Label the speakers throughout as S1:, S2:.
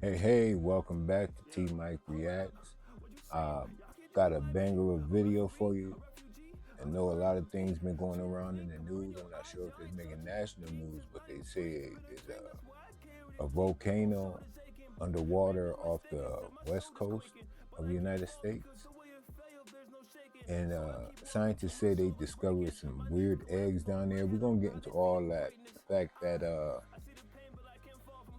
S1: Hey, welcome back to T Mike Reacts. Um, got a banger of video for you. I know a lot of things been going around in the news. I'm not sure if it's making national news, but they say there's a volcano underwater off the west coast of the United States. And scientists say they discovered some weird eggs down there. We're going to get into all that. The fact that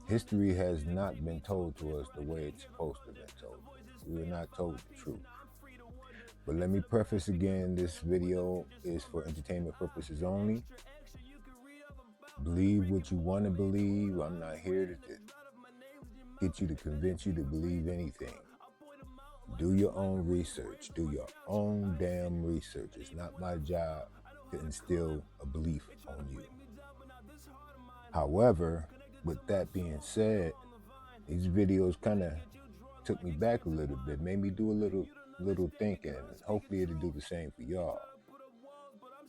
S1: history has not been told to us the way it's supposed to have been told. We were not told the truth. But let me preface again, this video is for entertainment purposes only. Believe what you want to believe. I'm not here to get you to convince you to believe anything. Do your own research. Do your own damn research. It's not my job to instill a belief on you. However, with that being said, these videos kind of took me back a little bit, made me do a little thinking. Hopefully it'll do the same for y'all.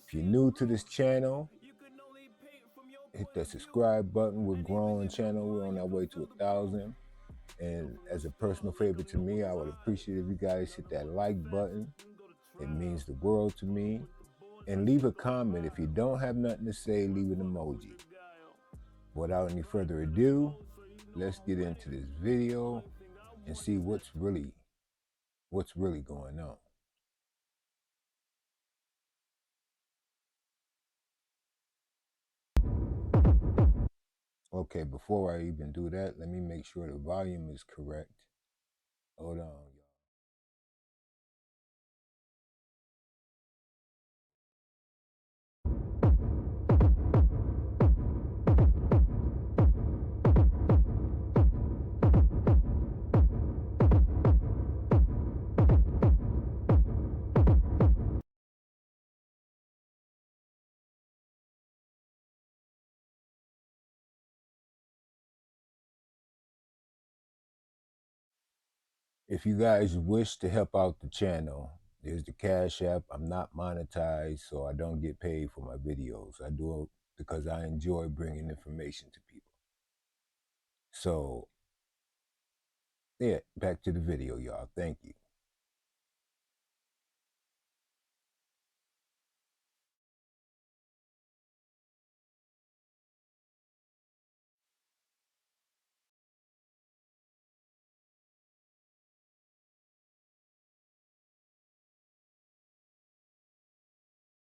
S1: If you're new to this channel, hit that subscribe button. We're growing channel. We're on our way to 1,000. And as a personal favor to me, I would appreciate if you guys hit that like button. It means the world to me. And leave a comment. If you don't have nothing to say, leave an emoji. Without any further ado, let's get into this video and see what's really going on. Okay, before I even do that, let me make sure the volume is correct. Hold on, y'all. If you guys wish to help out the channel, there's the Cash App. I'm not monetized, so I don't get paid for my videos. I do it because I enjoy bringing information to people. So, yeah, back to the video, y'all. Thank you.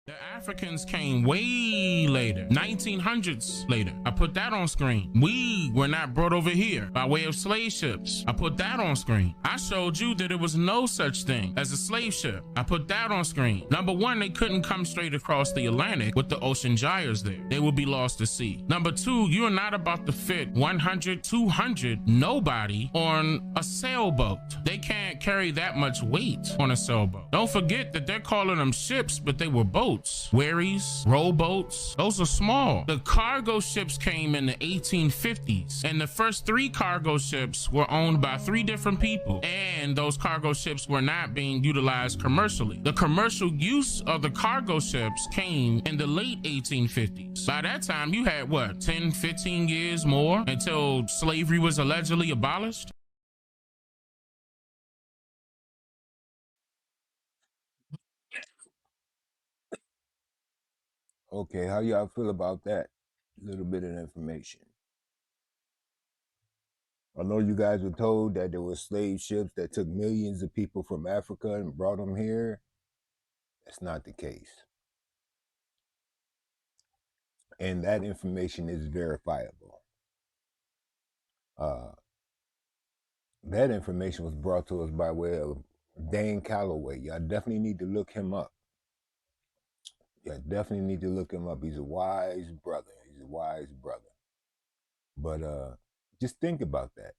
S2: The Africans came way later, 1900s later. I put that on screen. We were not brought over here by way of slave ships. I put that on screen. I showed you that there was no such thing as a slave ship. I put that on screen. Number one, they couldn't come straight across the Atlantic with the ocean gyres there. They would be lost to sea. Number two, you're not about to fit 100, 200, nobody on a sailboat. They can't carry that much weight on a sailboat. Don't forget that they're calling them ships, but they were boats. Wherries, rowboats, those are small. The cargo ships came in the 1850s, and the first 3 cargo ships were owned by 3 different people, and those cargo ships were not being utilized commercially. The commercial use of the cargo ships came in the late 1850s. By that time, you had what, 10, 15 years more until slavery was allegedly abolished?
S1: Okay, how y'all feel about that little bit of information? I know you guys were told that there were slave ships that took millions of people from Africa and brought them here. That's not the case. And that information is verifiable. Uh, that information was brought to us by way of Dane Calloway. Y'all definitely need to look him up. Y'all definitely need to look him up. He's a wise brother. He's a wise brother. But just think about that.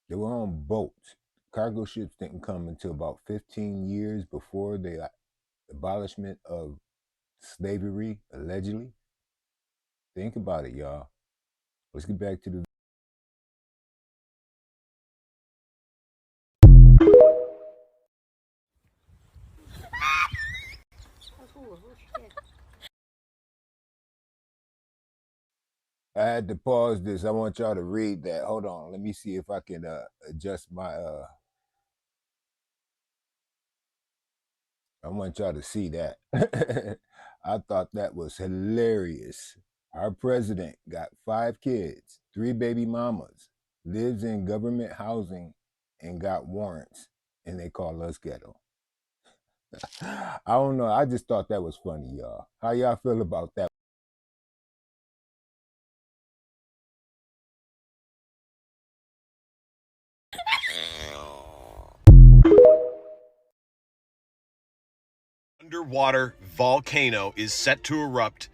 S1: They were on boats. Cargo ships didn't come until about 15 years before the abolishment of slavery, allegedly. Think about it, y'all. Let's get back to the. I had to pause this. I want y'all to read that. Hold on. Let me see if I can adjust my I want y'all to see that. I thought that was hilarious. Our president got 5 kids, 3 baby mamas, lives in government housing, and got warrants, and they call us ghetto. I don't know. I just thought that was funny, y'all. How y'all feel about that?
S3: Underwater volcano is set to erupt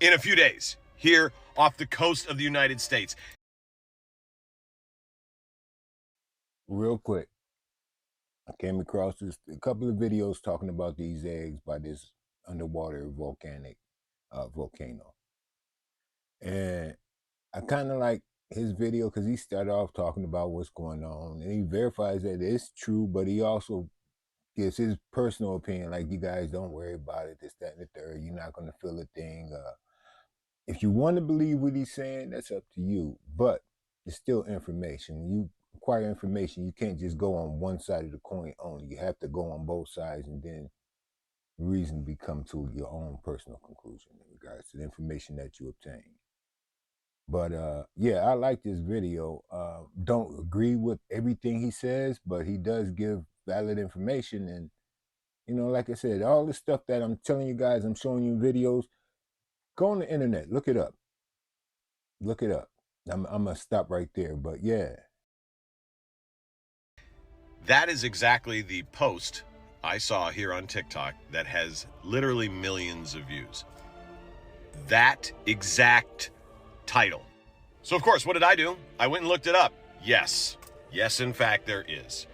S3: in a few days here off the coast of the United States.
S1: Real quick, I came across a couple of videos talking about these eggs by this underwater volcanic volcano, and I kind of like his video because he started off talking about what's going on, and he verifies that it's true, but he also gives his personal opinion, like, you guys don't worry about it, this, that, and the third. You're not going to feel a thing. If you want to believe what he's saying, that's up to you. But it's still information. When you acquire information, you can't just go on one side of the coin only. You have to go on both sides and then reasonably come to your own personal conclusion in regards to the information that you obtain. But yeah, I like this video. Don't agree with everything he says, but he does give valid information. And, you know, like I said, all the stuff that I'm telling you guys, I'm showing you videos, go on the internet, look it up. Look it up. I'm going to stop right there. But yeah.
S3: That is exactly the post I saw here on TikTok that has literally millions of views. That exact title. So, of course, what did I do? I went and looked it up. Yes, in fact, there is.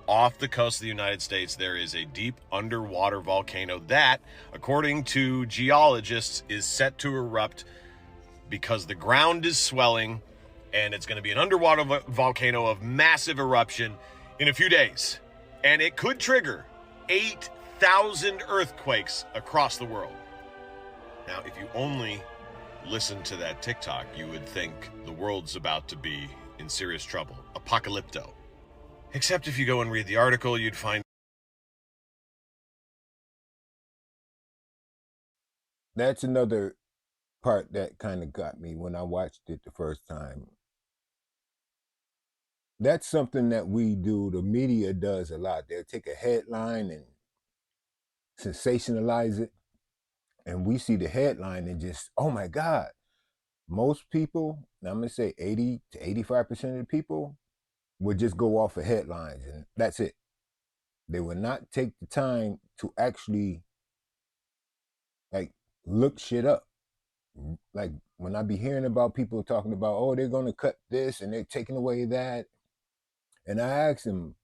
S3: Off the coast of the United States, there is a deep underwater volcano that, according to geologists, is set to erupt because the ground is swelling, and it's going to be an underwater volcano of massive eruption in a few days. And it could trigger 8,000 earthquakes across the world. Now, if you only listen to that TikTok, you would think the world's about to be in serious trouble. Apocalypto. Except if you go and read the article, you'd find
S1: that's another part that kind of got me when I watched it the first time. That's something that we do, the media does a lot. They'll take a headline and sensationalize it, and we see the headline and just, oh my God. Most people, I'm going to say 80 to 85% of the people, would just go off of headlines and that's it. They would not take the time to actually, like, look shit up. Like, when I be hearing about people talking about, oh, they're going to cut this and they're taking away that, and I ask them,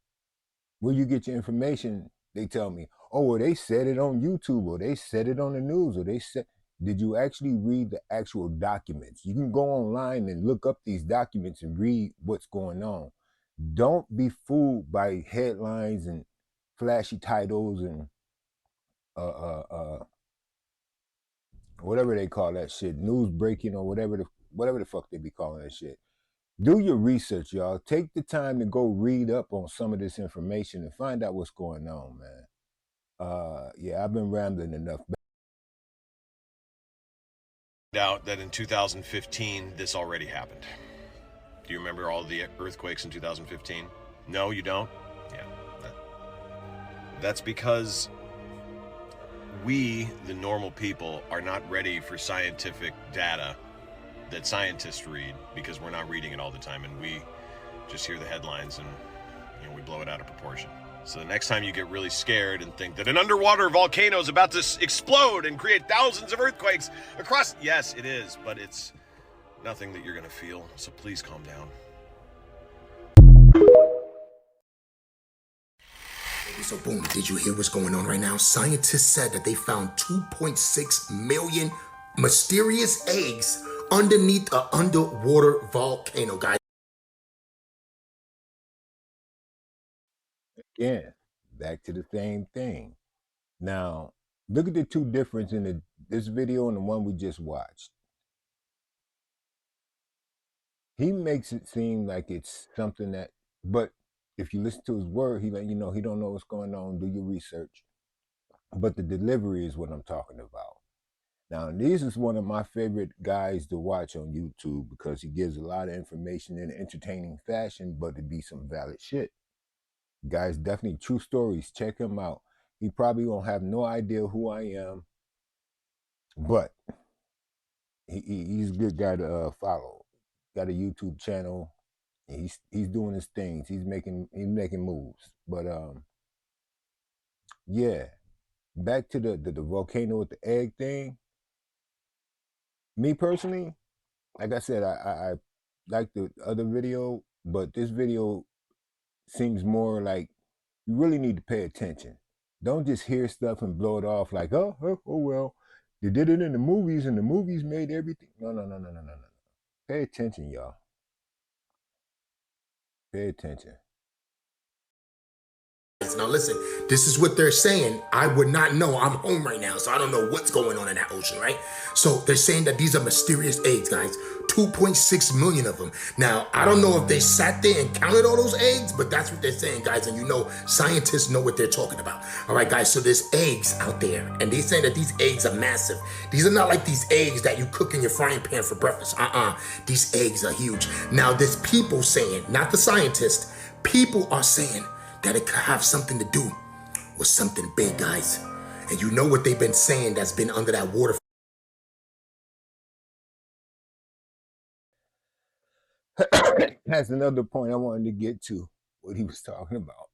S1: where you get your information? They tell me, oh, well, they said it on YouTube, or they said it on the news, or they said, did you actually read the actual documents? You can go online and look up these documents and read what's going on. Don't be fooled by headlines and flashy titles and whatever they call that shit, news breaking, or whatever the fuck they be calling that shit. Do your research, y'all. Take the time to go read up on some of this information and find out what's going on, man. Yeah, I've been rambling enough.
S3: out that in 2015, this already happened. Do you remember all the earthquakes in 2015? No, you don't? Yeah. That's because we, the normal people, are not ready for scientific data that scientists read because we're not reading it all the time, and we just hear the headlines and we blow it out of proportion. So the next time you get really scared and think that an underwater volcano is about to explode and create thousands of earthquakes across, yes, it is, but it's nothing that you're going to feel. So please calm down.
S4: So boom, did you hear what's going on right now? Scientists said that they found 2.6 million mysterious eggs underneath an underwater volcano, guys.
S1: Again, back to the same thing. Now, look at the two differences in this video and the one we just watched. He makes it seem like it's something that, but if you listen to his word, he let you know he don't know what's going on. Do your research. But the delivery is what I'm talking about. Now, this is one of my favorite guys to watch on YouTube because he gives a lot of information in an entertaining fashion, but it be some valid shit. Guys, definitely true stories. Check him out. He probably won't have no idea who I am, but he's a good guy to follow. Got a YouTube channel. He's doing his things. He's making moves. But yeah. Back to the volcano with the egg thing. Me personally, like I said, I like the other video, but this video seems more like you really need to pay attention. Don't just hear stuff and blow it off like, oh well, they did it in the movies and the movies made everything. No. Pay attention, y'all. Pay attention.
S4: Now listen, this is what they're saying. I would not know. I'm home right now, so I don't know what's going on in that ocean, right? So they're saying that these are mysterious eggs, guys. 2.6 million of them. Now, I don't know if they sat there and counted all those eggs, but that's what they're saying, guys. And you know, scientists know what they're talking about. All right, guys, so there's eggs out there, and they're saying that these eggs are massive. These are not like these eggs that you cook in your frying pan for breakfast. These eggs are huge. Now, there's people saying, not the scientists, people are saying that it could have something to do with something big, guys. And you know what they've been saying that's been under that water.
S1: That's another point I wanted to get to, what he was talking about.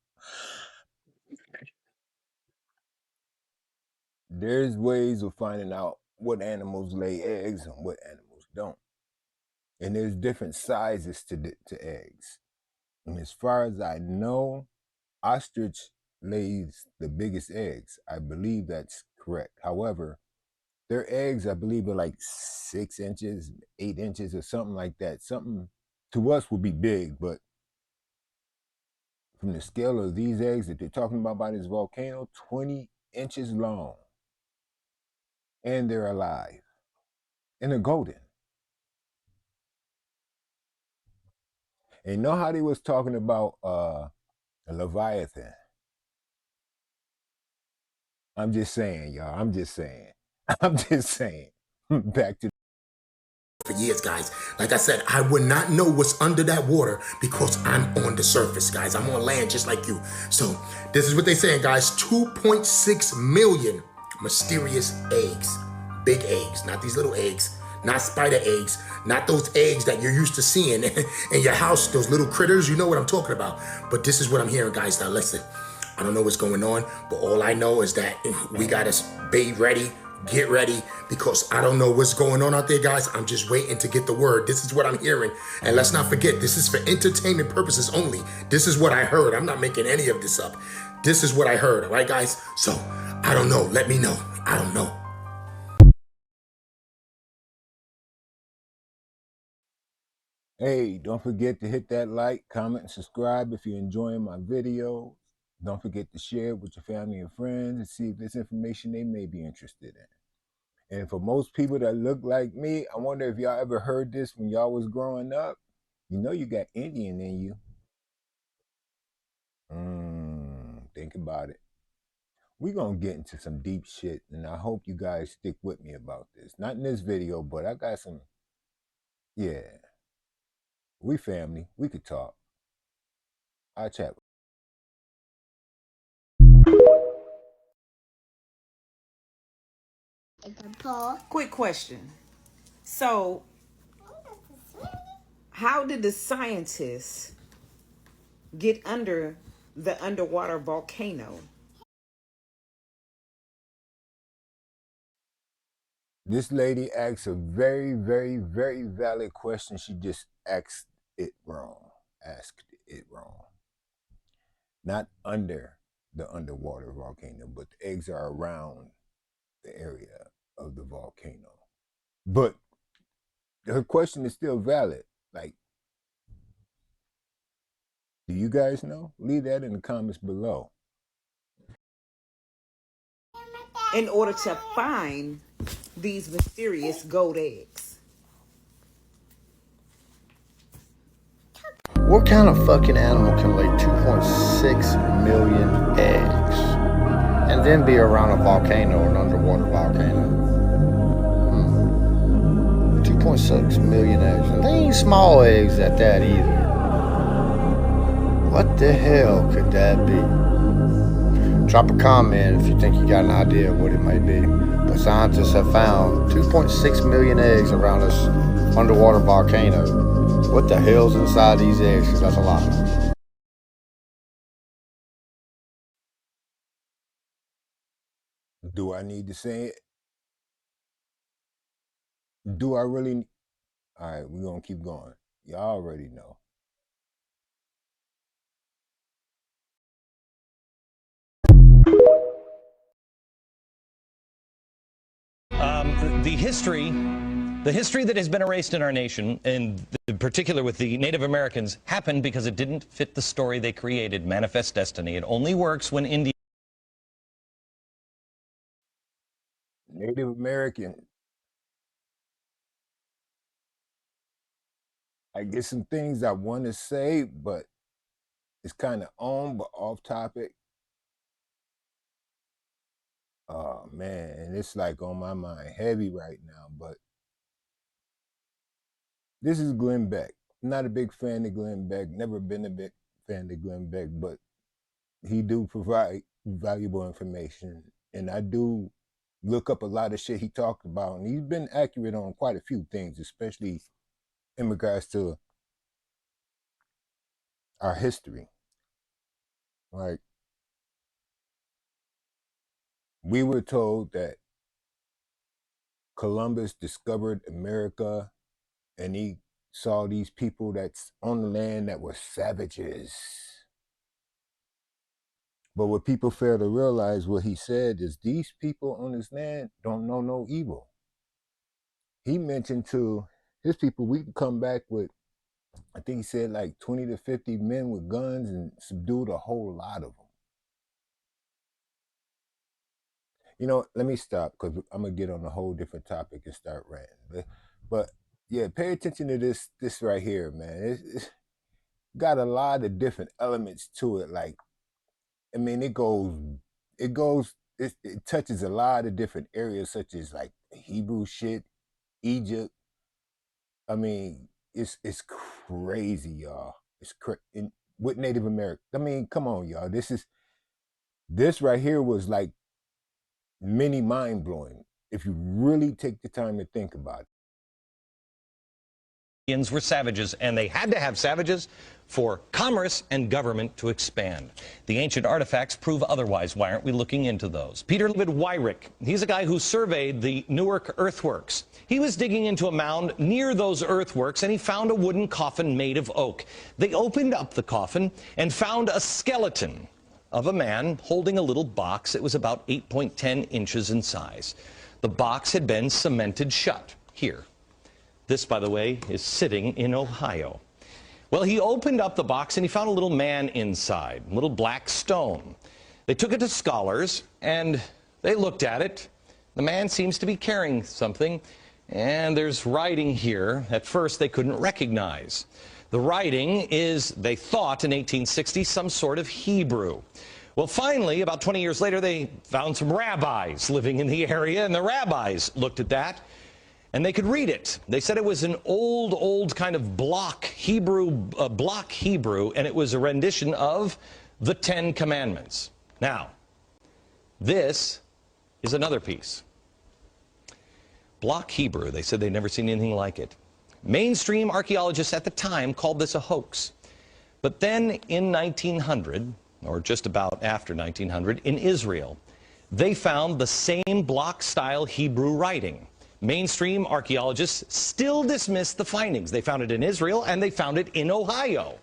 S1: There's ways of finding out what animals lay eggs and what animals don't. And there's different sizes to eggs. And as far as I know, ostrich lays the biggest eggs. I believe that's correct. However, their eggs, I believe, are like 6 inches, 8 inches, or something like that. Something to us would be big, but from the scale of these eggs that they're talking about by this volcano, 20 inches long. And they're alive. And they're golden. And you know how they was talking about a Leviathan? I'm just saying, y'all. I'm just saying. I'm just saying. Back to
S4: for years, guys. Like I said, I would not know what's under that water because I'm on the surface, guys. I'm on land just like you. So this is what they're saying, guys. 2.6 million mysterious eggs. Big eggs, not these little eggs. Not spider eggs, not those eggs that you're used to seeing in your house, those little critters. You know what I'm talking about. But this is what I'm hearing, guys. Now listen, I don't know what's going on, but all I know is that we got to be ready, get ready, because I don't know what's going on out there, guys. I'm just waiting to get the word. This is what I'm hearing. And let's not forget, this is for entertainment purposes only. This is what I heard. I'm not making any of this up. This is what I heard, all right, guys? So, I don't know. Let me know. I don't know.
S1: Hey, don't forget to hit that like, comment, and subscribe if you're enjoying my videos. Don't forget to share it with your family and friends and see if there's information they may be interested in. And for most people that look like me, I wonder if y'all ever heard this when y'all was growing up. You know you got Indian in you. Think about it. We're going to get into some deep shit, and I hope you guys stick with me about this. Not in this video, but I got some, yeah. We family. We could talk. I'll chat.
S5: Quick question. So, how did the scientists get under the underwater volcano?
S1: This lady asks a very, very, very valid question. She just asked it wrong. Not under the underwater volcano, but the eggs are around the area of the volcano. But her question is still valid. Like, do you guys know? Leave that in the comments below.
S5: In order to find these mysterious gold eggs.
S6: What kind of fucking animal can lay 2.6 million eggs and then be around a volcano, an underwater volcano? 2.6 million eggs. And they ain't small eggs at that either. What the hell could that be? Drop a comment if you think you got an idea of what it may be. But scientists have found 2.6 million eggs around this underwater volcano. What the hell's inside these eggs? Because that's a lot.
S1: Do I need to say it? Do I really? All right, we're going to keep going. Y'all already know.
S7: The history that has been erased in our nation, and in particular with the Native Americans, happened because it didn't fit the story they created, Manifest Destiny. It only works when India...
S1: Native American. I get some things I want to say, but it's kind of on, but off topic. Oh man, and it's like on my mind heavy right now. But this is Glenn Beck. I'm not a big fan of Glenn Beck. Never been a big fan of Glenn Beck, but he do provide valuable information, and I do look up a lot of shit he talked about, and he's been accurate on quite a few things, especially in regards to our history. Like, we were told that Columbus discovered America and he saw these people that's on the land that were savages. But what people fail to realize, what he said is these people on this land don't know no evil. He mentioned to his people, we can come back with, I think he said like 20 to 50 men with guns and subdued a whole lot of them. You know, let me stop because I'm gonna get on a whole different topic and start ranting. But yeah, pay attention to this right here, man. It's got a lot of different elements to it. Like, I mean, it touches a lot of different areas, such as like Hebrew shit, Egypt. I mean, it's crazy, y'all. It's with Native American. I mean, come on, y'all. This right here was like mini mind blowing if you really take the time to think about it.
S7: Indians were savages, and they had to have savages for commerce and government to expand. The ancient artifacts prove otherwise. Why aren't we looking into those? Peter David Wyrick, he's a guy who surveyed the Newark earthworks. He was digging into a mound near those earthworks, and he found a wooden coffin made of oak. They opened up the coffin and found a skeleton of a man holding a little box. It was about 8.10 inches in size. The box had been cemented shut here. This, by the way, is sitting in Ohio. Well, he opened up the box and he found a little man inside, a little black stone. They took it to scholars and they looked at it. The man seems to be carrying something, and there's writing here at first they couldn't recognize. The writing is, they thought in 1860, some sort of Hebrew. Well, finally, about 20 years later, they found some rabbis living in the area, and the rabbis looked at that, and they could read it. They said it was an old kind of block Hebrew, and it was a rendition of the Ten Commandments. Now, this is another piece. Block Hebrew, they said they'd never seen anything like it. Mainstream archaeologists at the time called this a hoax. But then in 1900, or just about after 1900, in Israel, they found the same block-style Hebrew writing. Mainstream archaeologists still dismiss the findings. They found it in Israel, and they found it in Ohio.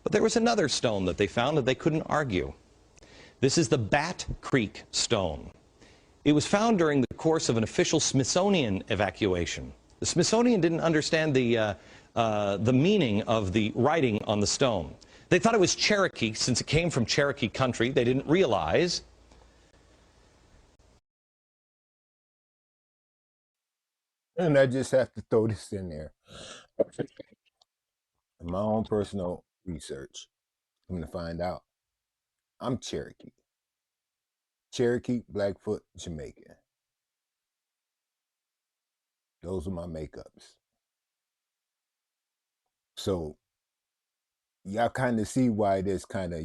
S7: But there was another stone that they found that they couldn't argue. This is the Bat Creek stone. It was found during the course of an official Smithsonian evacuation. The Smithsonian didn't understand the meaning of the writing on the stone. They thought it was Cherokee, since it came from Cherokee country. They didn't realize.
S1: And I just have to throw this in there. In my own personal research, I'm going to find out I'm Cherokee. Cherokee, Blackfoot, Jamaican. Those are my makeups. So y'all kind of see why this kind of,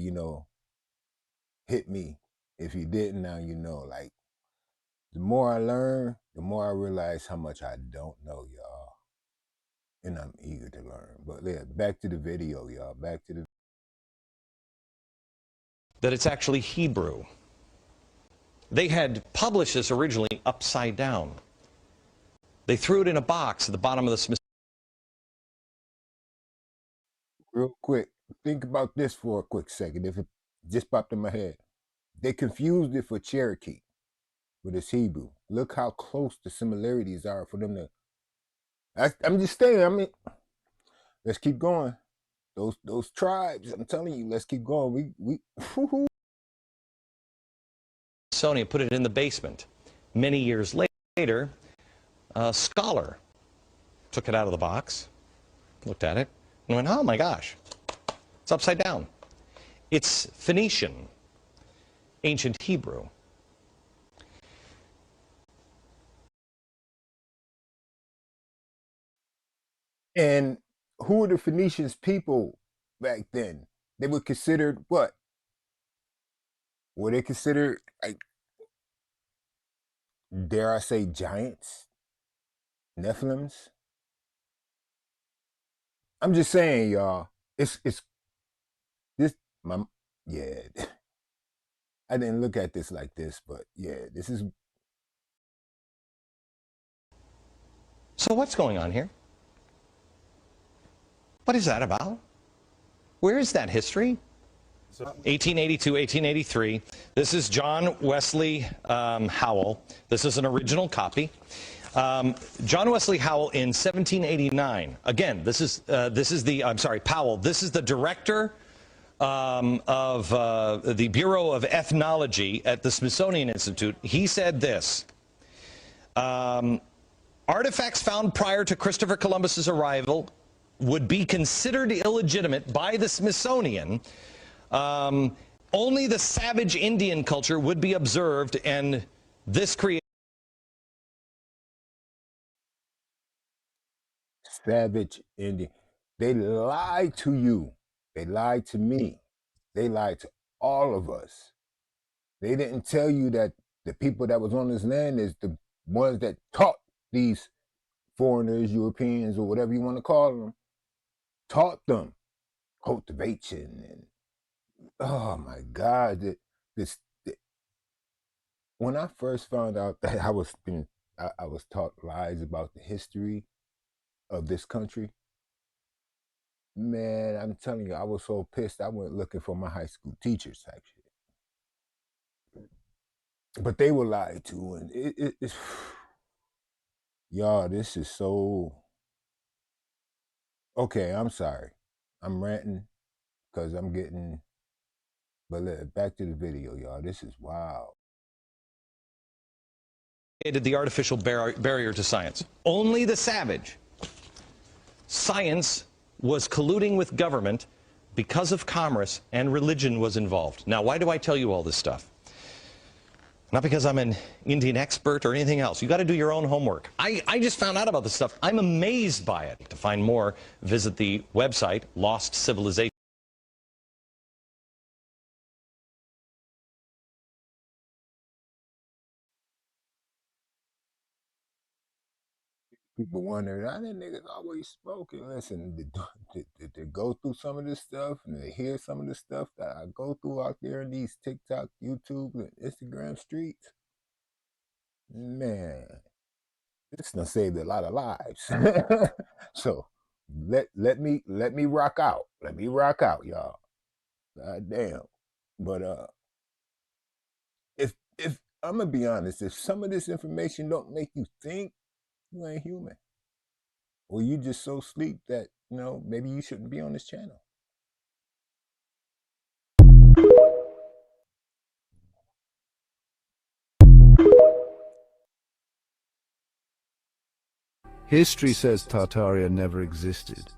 S1: hit me. If you didn't, now you know. Like, the more I learn, the more I realize how much I don't know, y'all. And I'm eager to learn. But yeah, back to the video, y'all. Back to the
S7: that it's actually Hebrew. They had published this originally upside down. They threw it in a box at the bottom of the Smithsonian.
S1: real quick. Think about this for a quick second. If it just popped in my head, they confused it for Cherokee, but it's Hebrew. Look how close the similarities are for them to. I'm just saying. I mean, let's keep going. Those tribes. I'm telling you, let's keep going. We.
S7: Smithsonian put it in the basement. Many years later, a scholar took it out of the box, looked at it, and went, oh my gosh, it's upside down. It's Phoenician, ancient Hebrew.
S1: And who were the Phoenicians people back then? They were considered what? Were they considered, like, dare I say, giants? Nephilims? I'm just saying, y'all. It's this my yeah. I didn't look at this like this, but yeah, this is.
S7: So what's going on here? What is that about? Where is that history? 1882, 1883. This is John Wesley Howell. This is an original copy. John Wesley Howell in 1789. Again, this is the, I'm sorry, Powell. This is the director of the Bureau of Ethnology at the Smithsonian Institute. He said this. Artifacts found prior to Christopher Columbus's arrival would be considered illegitimate by the Smithsonian. Only the savage Indian culture would be observed, and this creates
S1: Savage Indian. They lied to you. They lied to me. They lied to all of us. They didn't tell you that the people that was on this land is the ones that taught these foreigners, Europeans, or whatever you want to call them, taught them cultivation and oh my God, when I first found out that I was taught lies about the history of this country, man, I'm telling you, I was so pissed. I went looking for my high school teachers, actually, but they were lied to, and it's y'all. This is so okay. I'm sorry, I'm ranting because I'm getting. But back to the video, y'all. This is wild.
S7: the artificial barrier to science. Only the savage. Science was colluding with government because of commerce, and religion was involved. Now, why do I tell you all this stuff? Not because I'm an Indian expert or anything else. You got to do your own homework. I just found out about this stuff. I'm amazed by it. To find more, visit the website Lost Civilization.
S1: People wonder, how that niggas always smoking? Listen, to go through some of this stuff and to hear some of the stuff that I go through out there in these TikTok, YouTube, and Instagram streets, man, this done saved a lot of lives. So let me rock out. Let me rock out, y'all. God damn. But if I'm gonna be honest, if some of this information don't make you think, you ain't human. Or you just so sleep that, maybe you shouldn't be on this channel.
S8: History says Tartaria never existed,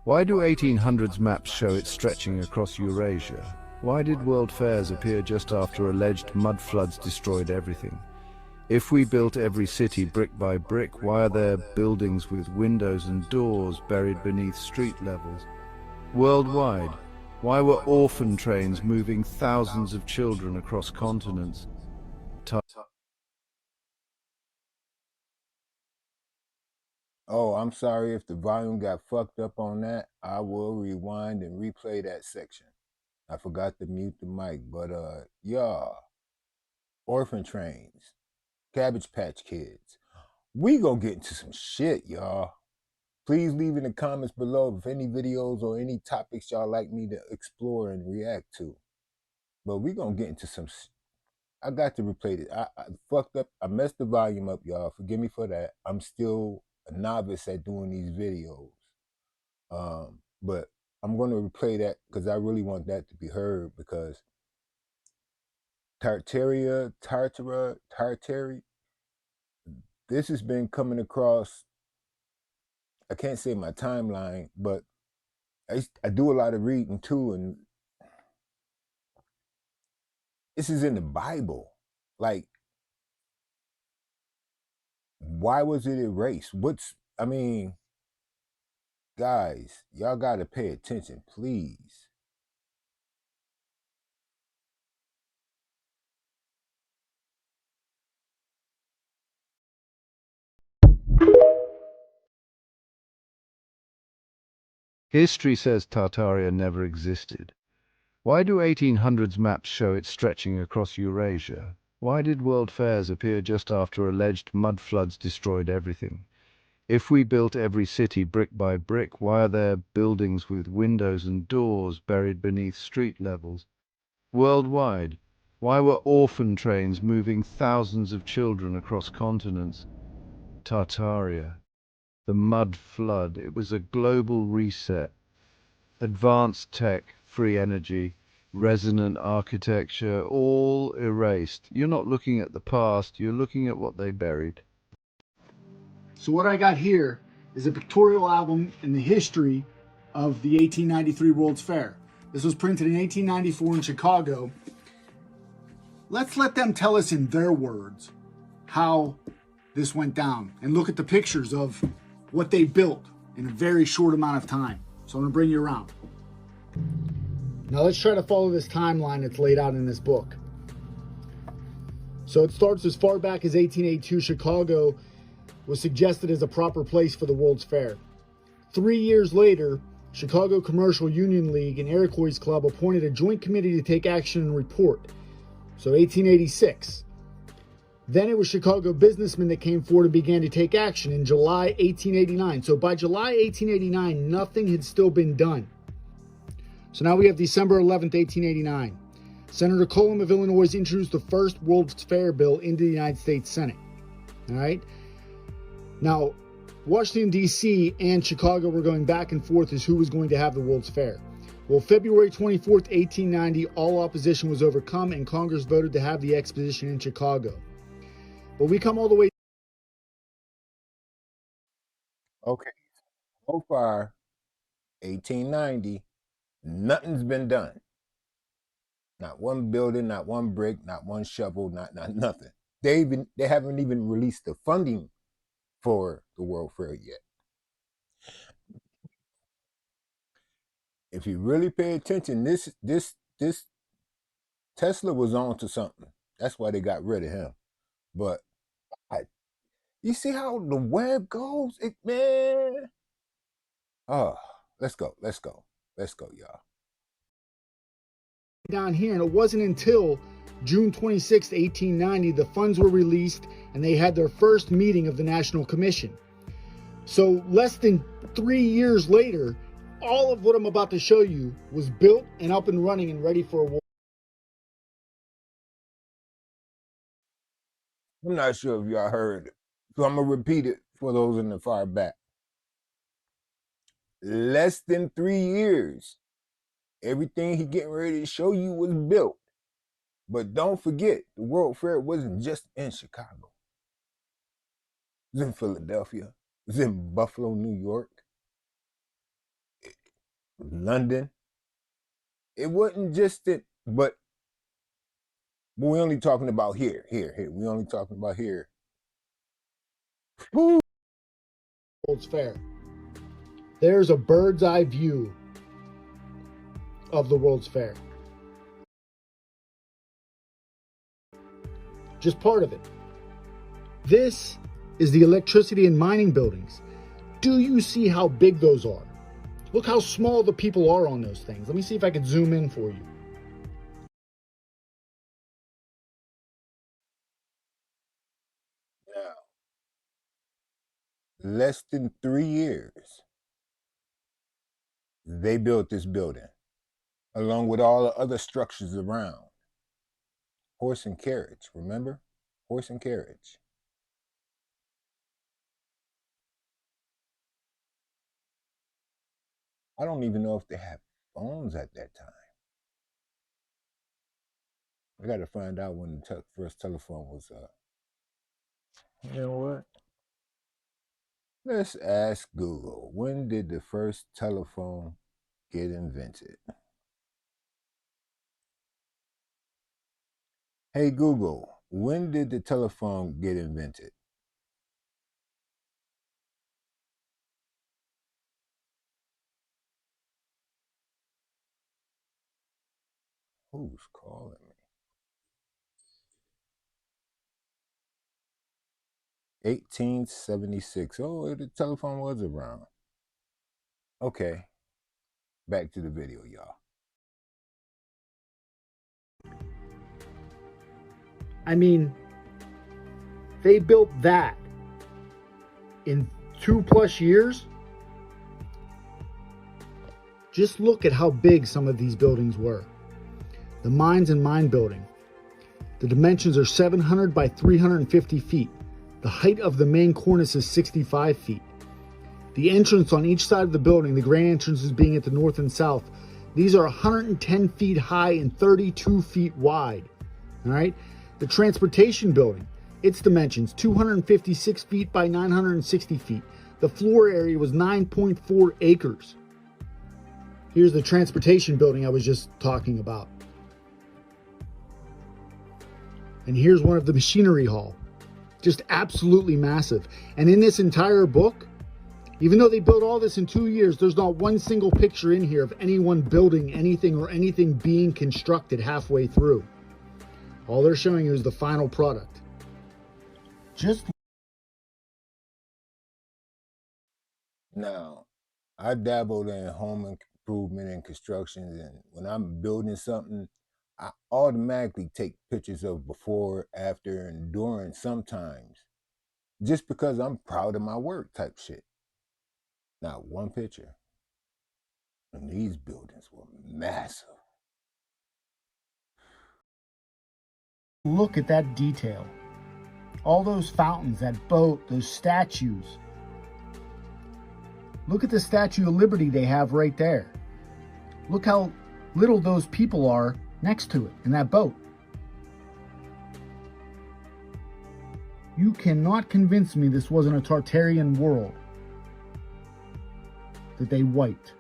S8: Why do 1800s maps show it stretching across Eurasia? Why did world fairs appear just after alleged mud floods destroyed everything? If we built every city brick by brick, why are there buildings with windows and doors buried beneath street levels? Worldwide, why were orphan trains moving thousands of children across continents?
S1: Oh, I'm sorry if the volume got fucked up on that. I will rewind and replay that section. I forgot to mute the mic, but yeah, orphan trains, Cabbage Patch Kids. We gonna get into some shit, y'all. Please leave in the comments below if any videos or any topics y'all like me to explore and react to. But we gonna get into some. I got to replay this. I fucked up. I messed the volume up, y'all. Forgive me for that. I'm still a novice at doing these videos. But I'm going to replay that because I really want that to be heard, because Tartaria, this has been coming across, I can't say my timeline, but I do a lot of reading too, and this is in the Bible. Like, why was it erased? I mean, guys, y'all got to pay attention, please.
S8: History says Tartaria never existed. Why do 1800s maps show it stretching across Eurasia? Why did world fairs appear just after alleged mud floods destroyed everything? If we built every city brick by brick, why are there buildings with windows and doors buried beneath street levels? Worldwide, why were orphan trains moving thousands of children across continents? Tartaria, the mud flood, it was a global reset. Advanced tech, free energy, resonant architecture, all erased. You're not looking at the past, you're looking at what they buried.
S9: So what I got here is a pictorial album in the history of the 1893 World's Fair. This was printed in 1894 in Chicago. Let's let them tell us in their words how this went down, and look at the pictures of what they built in a very short amount of time. So I'm gonna bring you around. Now let's try to follow this timeline that's laid out in this book. So it starts as far back as 1882. Chicago was suggested as a proper place for the World's Fair. 3 years later, Chicago Commercial Union League and Iroquois Club appointed a joint committee to take action and report. So 1886. Then it was Chicago businessmen that came forward and began to take action in July 1889. So by July 1889, nothing had still been done. So now we have December 11th, 1889. Senator Cullum of Illinois introduced the first World's Fair bill into the United States Senate. All right. Now, Washington, D.C. and Chicago were going back and forth as who was going to have the World's Fair. Well, February 24th, 1890, all opposition was overcome and Congress voted to have the exposition in Chicago. But we come all the way.
S1: Okay, so far, 1890, nothing's been done. Not one building, not one brick, not one shovel, not nothing. They haven't even released the funding for the World Fair yet. If you really pay attention, this Tesla was on to something. That's why they got rid of him. But you see how the web goes, man. Oh, let's go, y'all.
S9: Down here, and it wasn't until June 26, 1890, the funds were released and they had their first meeting of the National Commission. So less than 3 years later, all of what I'm about to show you was built and up and running and ready for a war.
S1: I'm not sure if y'all heard it, so I'm gonna repeat it for those in the far back. Less than 3 years, everything he getting ready to show you was built. But don't forget, the World Fair wasn't just in Chicago. It was in Philadelphia. It was in Buffalo, New York. London. It wasn't just it, but we're only talking about here. We're only talking about here. Woo.
S9: World's Fair. There's a bird's eye view of the World's Fair. Just part of it. This is the electricity and mining buildings. Do you see how big those are? Look how small the people are on those things. Let me see if I can zoom in for you.
S1: Now, less than 3 years, they built this building, along with all the other structures around. Horse and carriage, remember? Horse and carriage. I don't even know if they had phones at that time. I got to find out when the first telephone was up. You know what? Let's ask Google. When did the first telephone get invented? Hey Google, when did the telephone get invented? Who's calling me? 1876. Oh, the telephone was around. Okay, back to the video, y'all.
S9: I mean, they built that in 2+ years. Just look at how big some of these buildings were. The Mines and Mine Building. The dimensions are 700 by 350 feet. The height of the main cornice is 65 feet. The entrance on each side of the building, the grand entrances being at the north and south, these are 110 feet high and 32 feet wide. All right. The Transportation Building, its dimensions, 256 feet by 960 feet. The floor area was 9.4 acres. Here's the Transportation Building I was just talking about. And here's one of the Machinery Hall. Just absolutely massive. And in this entire book, even though they built all this in 2 years, there's not one single picture in here of anyone building anything or anything being constructed halfway through. All they're showing you is the final product.
S1: Now, I dabbled in home improvement and construction, and when I'm building something, I automatically take pictures of before, after, and during sometimes, just because I'm proud of my work type shit. Not one picture. And these buildings were massive.
S9: Look at that detail. All those fountains, that boat, those statues. Look at the Statue of Liberty they have right there. Look how little those people are next to it in that boat. You cannot convince me this wasn't a Tartarian world that they wiped.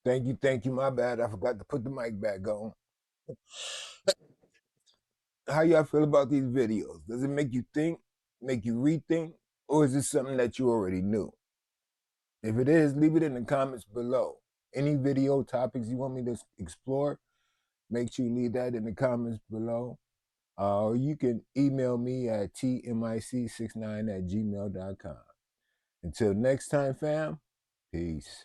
S1: Thank you, my bad. I forgot to put the mic back on. How y'all feel about these videos? Does it make you think, make you rethink, or is it something that you already knew? If it is, leave it in the comments below. Any video topics you want me to explore, make sure you leave that in the comments below. Or you can email me at tmic69@gmail.com. Until next time, fam, peace.